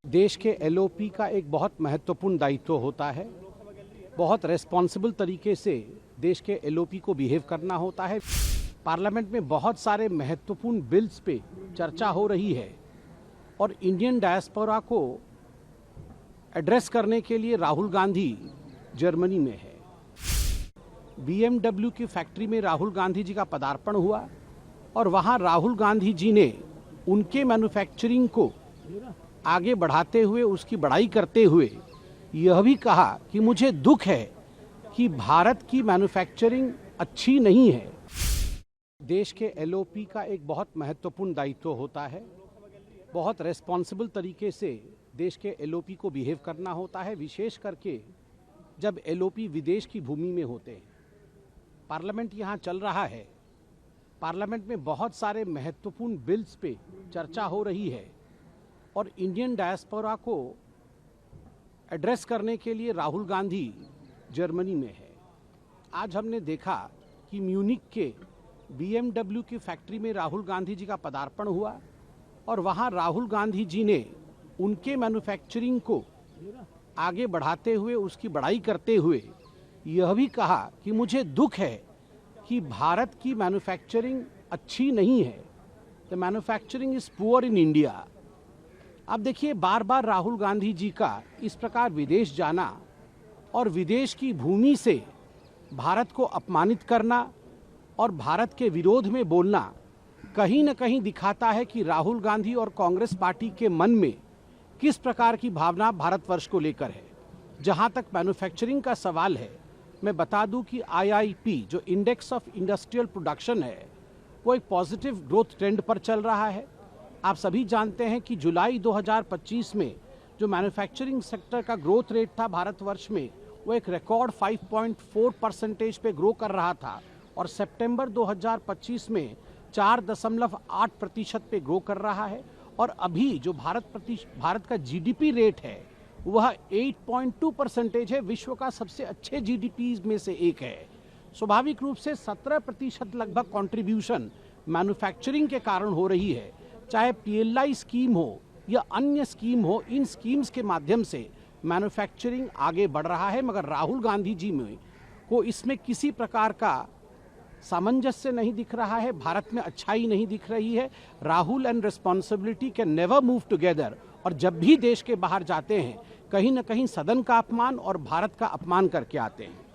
देश के एलओपी का एक बहुत महत्वपूर्ण दायित्व होता है। बहुत रेस्पॉन्सिबल तरीके से देश के एलओपी को बिहेव करना होता है। पार्लियामेंट में बहुत सारे महत्वपूर्ण बिल्स पे चर्चा हो रही है और इंडियन डायस्पोरा को एड्रेस करने के लिए राहुल गांधी जर्मनी में है। BMW की फैक्ट्री में राहुल गांधी जी का पदार्पण हुआ और वहां राहुल गांधी जी ने उनके मैन्युफैक्चरिंग को आगे बढ़ाते हुए, उसकी बड़ाई करते हुए यह भी कहा कि मुझे दुख है कि भारत की मैन्युफैक्चरिंग अच्छी नहीं है। देश के एलओपी का एक बहुत महत्वपूर्ण दायित्व होता है। बहुत रेस्पॉन्सिबल तरीके से देश के एलओपी को बिहेव करना होता है, विशेष करके जब एलओपी विदेश की भूमि में होते हैं। पार्लियामेंट यहाँ चल रहा है। पार्लियामेंट में बहुत सारे महत्वपूर्ण बिल्स पे चर्चा हो रही है और इंडियन डायस्पोरा को एड्रेस करने के लिए राहुल गांधी जर्मनी में है। आज हमने देखा कि म्यूनिक के BMW की फैक्ट्री में राहुल गांधी जी का पदार्पण हुआ और वहां राहुल गांधी जी ने उनके मैन्युफैक्चरिंग को आगे बढ़ाते हुए, उसकी बड़ाई करते हुए यह भी कहा कि मुझे दुख है कि भारत की मैन्युफैक्चरिंग अच्छी नहीं है। The manufacturing is poor in India. अब देखिए, बार बार राहुल गांधी जी का इस प्रकार विदेश जाना और विदेश की भूमि से भारत को अपमानित करना और भारत के विरोध में बोलना कहीं न कहीं दिखाता है कि राहुल गांधी और कांग्रेस पार्टी के मन में किस प्रकार की भावना भारतवर्ष को लेकर है। जहां तक मैन्युफैक्चरिंग का सवाल है, मैं बता दूं कि IIP जो इंडेक्स ऑफ इंडस्ट्रियल प्रोडक्शन है, वो एक पॉजिटिव ग्रोथ ट्रेंड पर चल रहा है। आप सभी जानते हैं कि जुलाई 2025 में जो मैन्युफैक्चरिंग सेक्टर का ग्रोथ रेट था भारतवर्ष में, वो एक रिकॉर्ड 5.4% पे ग्रो कर रहा था और सितंबर 2025 में 4.8% पे ग्रो कर रहा है। और अभी जो भारत का GDP रेट है वह 8.2% है, विश्व का सबसे अच्छे GDP में से एक है। स्वाभाविक रूप से 17% लगभग कंट्रीब्यूशन मैन्युफैक्चरिंग के कारण हो रही है। चाहे PLI स्कीम हो या अन्य स्कीम हो, इन स्कीम्स के माध्यम से मैन्युफैक्चरिंग आगे बढ़ रहा है। मगर राहुल गांधी जी में को इसमें किसी प्रकार का सामंजस्य नहीं दिख रहा है, भारत में अच्छाई नहीं दिख रही है। Rahul and responsibility can never move together. और जब भी देश के बाहर जाते हैं, कहीं न कहीं सदन का अपमान और भारत का अपमान करके आते हैं।